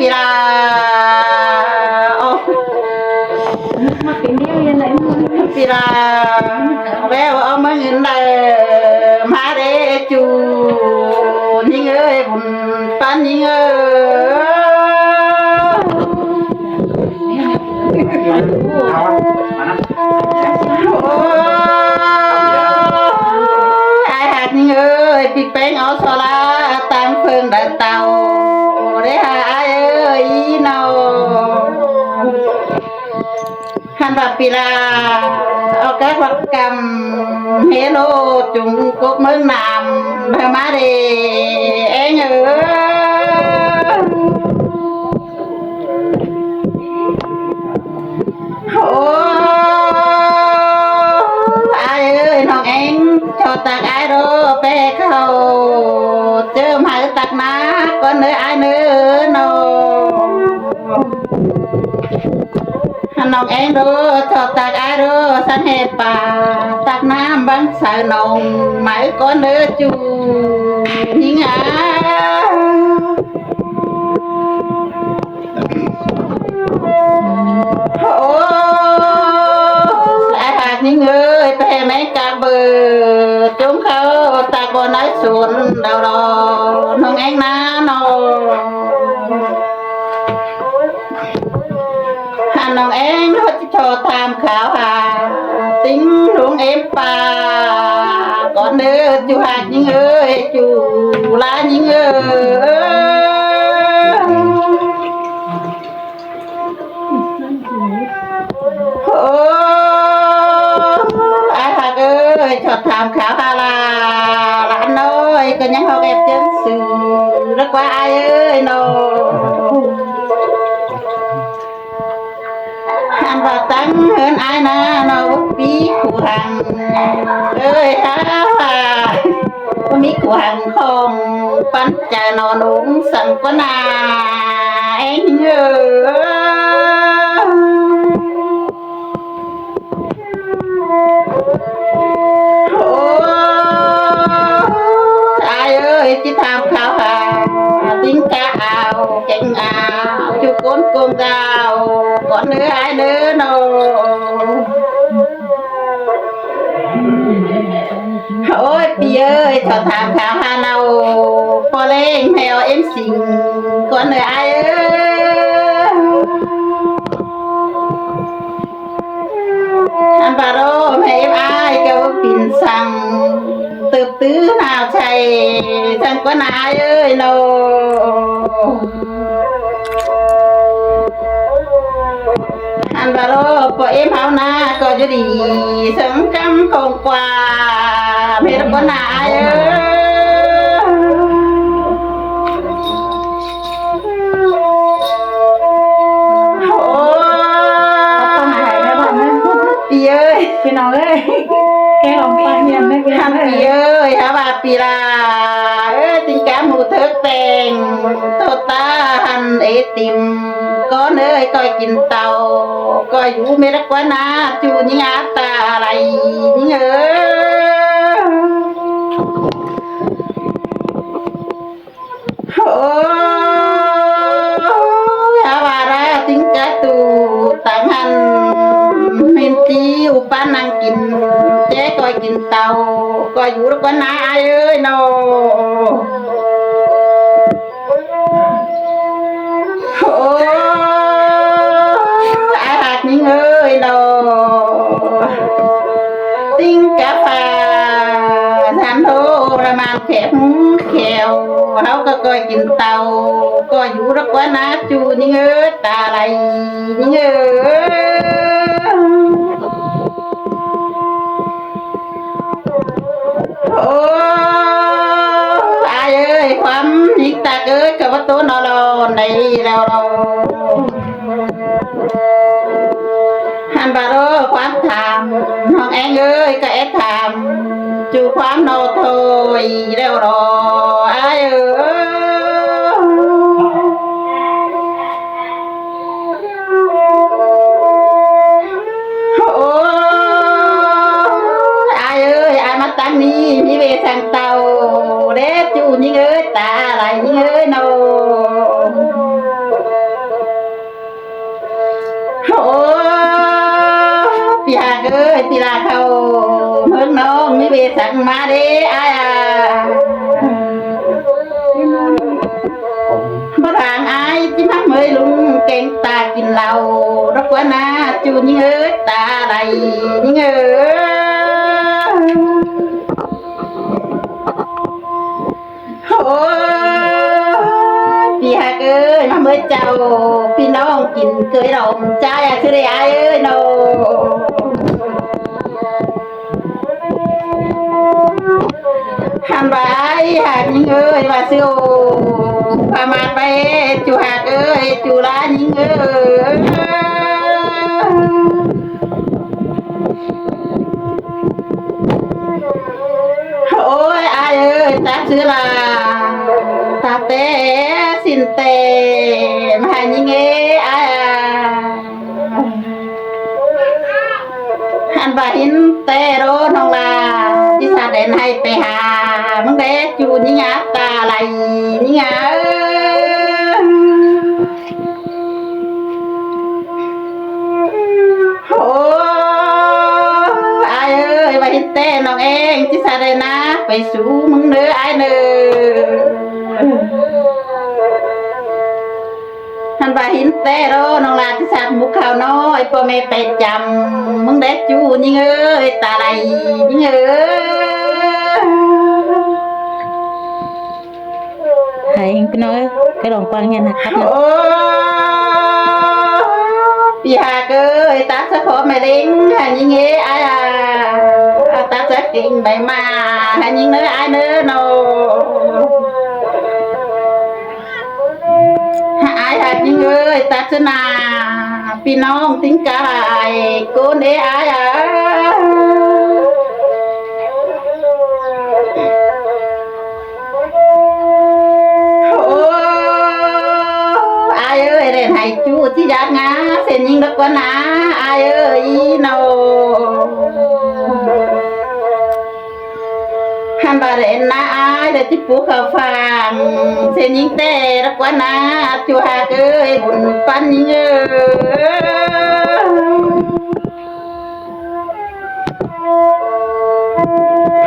ปีลามาเป็นเดียวยังไงปีลาแววเอามาเงินได้มาเดจูยิ่งเอ้ยบุญปันยิ่งเอ้ai hạt những ơi bị bén áo xóa lá tam phương đại tàu để ai ơi nào han bạc pì la ở các hoạt cầm hello chúng cốt mới làm bà má đi em ơi ai ơi thằng em cho tạc ai đó bé khâu chứ mà tạc má con nữa ai nữa nàoน้องเองดูชอบตากไอ้ดูสันเหตุป่าตากน้ำบังสายนองหมายก้อนเนื้อจูยิงโอ้ไอ้หากยิงเอ้ยไปแม่กาเบอร์จุ้มเขาตากบนไอ้สวนดาวรอน้องเองนะน้องน้องเองเขาจะโชว์ทำขาวหาติ้งหลวงเอ็มป่าก่อนเด้อจูหายิงเอ้ยจูลายิงเอ้ยโอ้อาหากเอ้ยชอบทำขาวหาลาหลานน้อยก็ยังเขาเก็บเจ้าสื่อรักว่าไอ้เอ้ยน้องvà tăng hơn ai na nó bí của hàng ơi ha có bí của hàng không bắn trà nó uống sẵn có na em ơi ai ơi chỉ tham khảo hà tiếng ca ảo cánh ảo chú con gào con nữa ai nữa đâu ôi bì ơi thọ tham khảo hà nào po lên theo em xinh con nữa ai ơi anh bà đô mẹ em ai kêu pin xăng từ tứ nào chạy chẳng có ai ơi đâu anh bà đô của em hảo na có cho đi sống trăm không qua mẹ đâu có ai ơi Pì ơi,พี่น้องเอ้ยแกของพี่เฮียนได้พี่น้อง Pì เอ้ย ơi, hả bà Pì là tình cảm mù thức tèn Tô ta hành ế tìm Con ơi coi kín tàu Coi vũ mê đất quá ná Chú những áp ta lại những ơi Hả bà ra tính cá tù tặng hành Mình tiêu bán năng kín chế coi kín tàu coi vũ đó có ai ơi nó ai hạt những ơi nó tính cá phà thảm thô là màn khép khèo nó có coi kín tàu coi vũ đó có chú những ơi ta lại những ơi ai ơi khoắm những ta ơi cả bắt tố nó lo này đâu đâu han bà đó khoám thảm hoàng anh ơi cả em thảm chú khoám nó thôi đâu đâu ai ơi tăng đi về sang tàu để chú những ơi ta lại những ơi đâu ปีลาเขาเมืองน้องมีเวสังมาเด้อายบ่ทางอายจิมักเมยลุงเก่งตากินเหล้ารักว่านาจูยิงเอ้ยตาไหลยิงเอ้ยโอ้ยพี่ฮักเอ้ยมาเมื่อเจ้าพี่น้องกินเคยดมใจคือได้อายเอ้ยโนหันไปหักยิงเอ้ยว่าซิโอพามาไปจูหักเอ้ยจูร้านยิงเอ้ยโอ้ยอายเอ้ยตาซื้อลาตาเต้สินเต้มายิงเอ้ยอายหันไปหินเต้โรน้องลาที่สาเด่นให้ไปหามึงเด็กจูนี่งาตาไหลนี่งาโอ้อายเอ้ยไปหินเต้น้องเองที่สาเด่นนะไปสู่มึงเนื้ออายเนื้อท่านว่าหินเต้โรน้องลาที่สัตว์มุกขาวน้อยพ่อแม่ไปจำมึงเด็กจูยิงเอ้ยตาไหลยิงเอ้ย Hai cái nói cái đồng quang nha nèโอ้พี่หากเอ้ยตาสะขอไม่ลิงหันยิงเอ้ยตาสะกิ่งใบมาหันยิงเนื้ออายเนื้อโนอายหันยิงเอ้ยตาสนาพี่น้องทิ้งกายโกนเอ้ยอายให้จูที่ยากงาเส้นยิงดักว่านาอายเอ้ยโนฮันบาเรนนาอายเดที่ปูเขาฟังเส้นยิงเต้ดักว่านาจูหากเอ้ยบุญปันยิงเอ้ย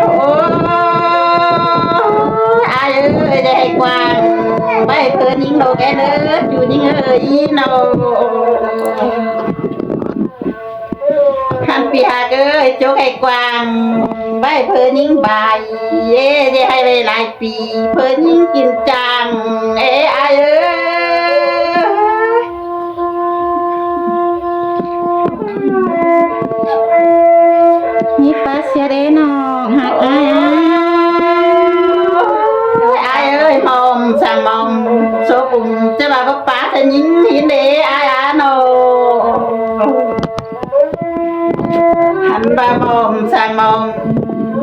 โอ้อายเอ้ยได้กวางไปเพื่อนยิงโลแกเด้ออยู่ยิงเอ้ยโนหันปีหากเอ้ยโจกไอ้กวางไปเพื่อนยิงบายเย่จะให้ไปหลายปีเพื่อนยิงกินจังเอ้อายเอ้ยนี่ป้าเสียเด้น้องหักอายเอ้ยมอมสั่งมอมโซปุ่มจะมาปะป้าจะยิงหินเด้อายโนหันบามอมสั่งมอม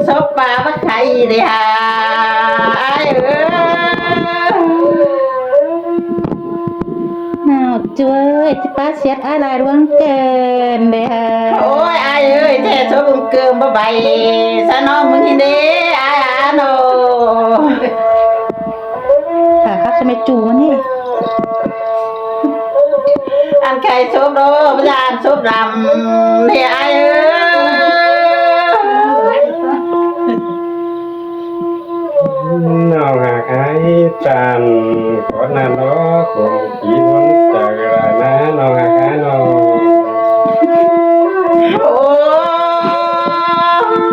โซป้าปะไข่เด้ออายเอ้ย nào chơi thìป้าเสียอายลายดวงเกินเด้อ โอ้ยอายเอ้ยแท้โซปุ่มเกิมบ่ใบซะน้องมึงหินเด้อายโน ค่ะครับจะไม่จูมันนี่ อันใครโซบโดพยานโซบลำเนี่ยอายเอ้ย น้องหากไอ้จันขอนาน้อคงขีวนจากลานะน้องหากไอ้น้อง โอ้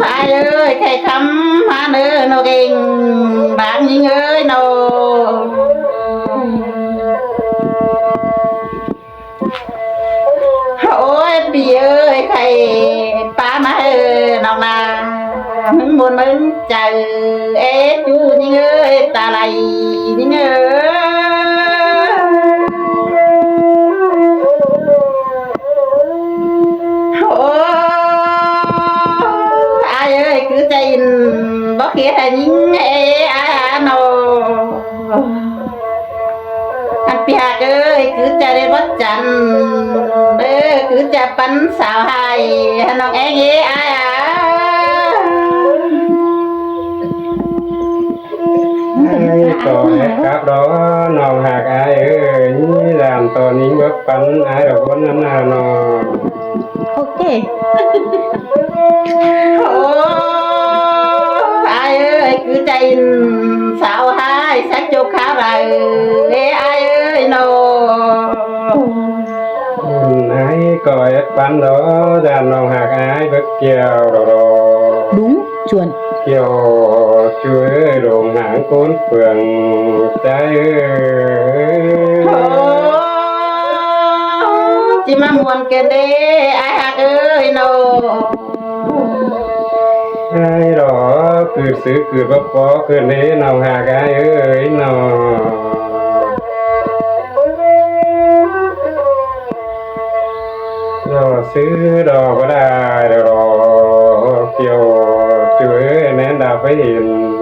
อายเอ้ยใครคำมาเนื้อโนเก่งบางยิงเอ้ยโนโอ้ยปีเอ้ยใครป้ามาเอ้ยน้องนามึงบุญมึงเจอเอ๊ะจูยิงเอ้ยตาไหลยิงเอ้ยโอ้อายเอ้ยคือใจอินบ่เขียนให้ยิงเอ๊ะโนอันปีหากเอ้ยคือจะได้วัดจันคือจะปันสาวให้น้องเองเอ๊ะต่อครับรอน้องหากไอ้เอ้ยนี่ลามตอนนี้เบิกปันไอ้ดอกคนนั้นน่ะน้อง ok โอ้ai ơi cứ chạy sao hai sắc châu khá rồi ai ơi no ai coi ban đó đàn lòng hạc ai bất kiều đồ đúng chuẩn kiều chuối đồ hạng côn phường trái chỉ mà muốn cái đấy ai hạc ơi no ai đó cứ xứ cứ bắp bó cứ lễ nào hạc ai ơi nó đó xứ đó có đài đó kiều chuối nén đã phải hiện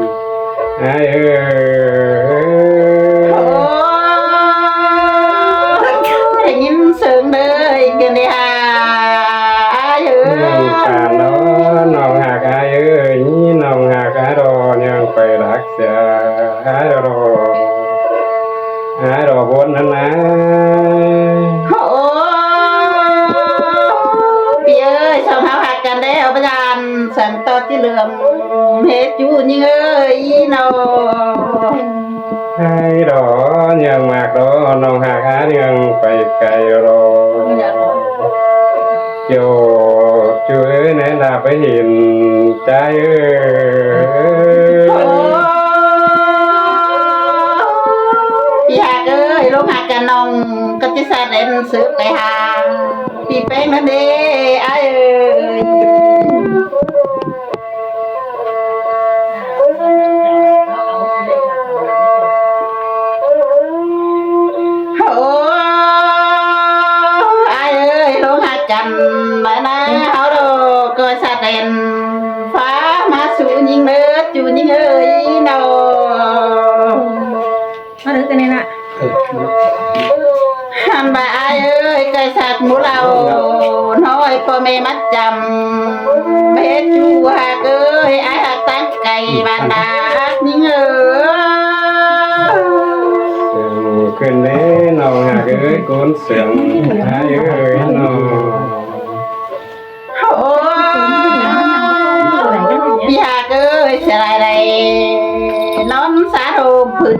ai ơi để nhìn sương đời cái này ai ơi cả nó nòng hạc ai ơi nòng hạc ai đó nhưng phải đắc xa ai đó vốn hắn aiพี่เอ้ยชอบหาหักกันแล้วประจานสั่งต่อที่เหลื่อมเฮ็ดอยู่ยิ่งเอ้ยนอ ai đó nhưng mạc đó nòng hạc ai nhưng phải cày rồi chiều chuối nén là phải hiện trái ơi พี่หักเอ้ยลงหักกันน้องก็จะแสดงซื้อไปหาพี่แป้งนั่นเด้ไอ้เอ้ยโอ้ไอ้เอ้ยลงหักกันมานะเฮาโดก็แสดงฟ้ามาสู่ยิงเด้อจู่ยิงเอ้ยนอ มาถึงกันนี่นะ Hàn bà ai ơi cây sạc mũ lầu nói po mê mắt chầm bé chú hạc ơi ai hạc tán cày bàn đá nhữngขึ้นเด้นองหากเอ้ยโกนเสียงหายเอ้ยนอ พี่หากเอ้ยสลายใดน้องสาโดพึ่ง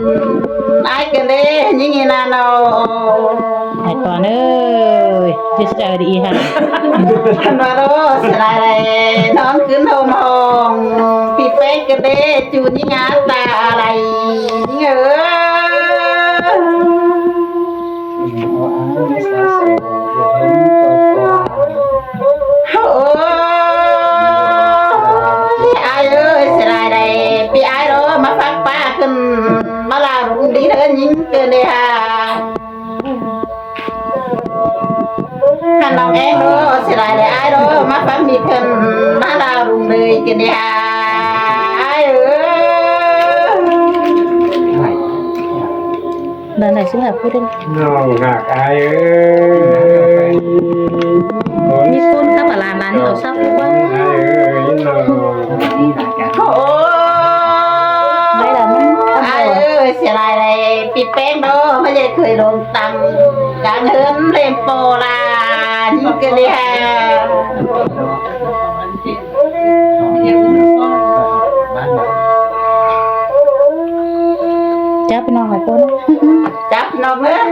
ไอ้กันเด้ยิ่งนาโน ไอ้ตอนเอ้ยจะเจอดีฮะ คันว่าโรสลายใดน้องขึ้นโฮมห้องพี่เป๊กกันเด้จูยิ่งงาตาอะไรยิ่งเอ้โอ้ai ơi sẽ lại đây bị ai đó mà phát baขึ้นมาลารุ่งดีเด้อยิงเกินเลยฮะคันน้องเองเด้อสิได้ได้ai đó mà phátมีขึ้นมาลารุ่งเลยกันเลยฮะai ơi เดินไหนซื้อแบบพูดได้ น้องหากอายเอ้ย มีคนข้าวปลาร้านเราชอบว่า อายเอ้ยน้อง โอ้ ไม่ละมัน ai ơi sẽ lại đây bị bén đó mới dễ khởi động tăng càng hơn lên po là những cái đi ha จับไปนอนหลายคน จับน้องเอ้ย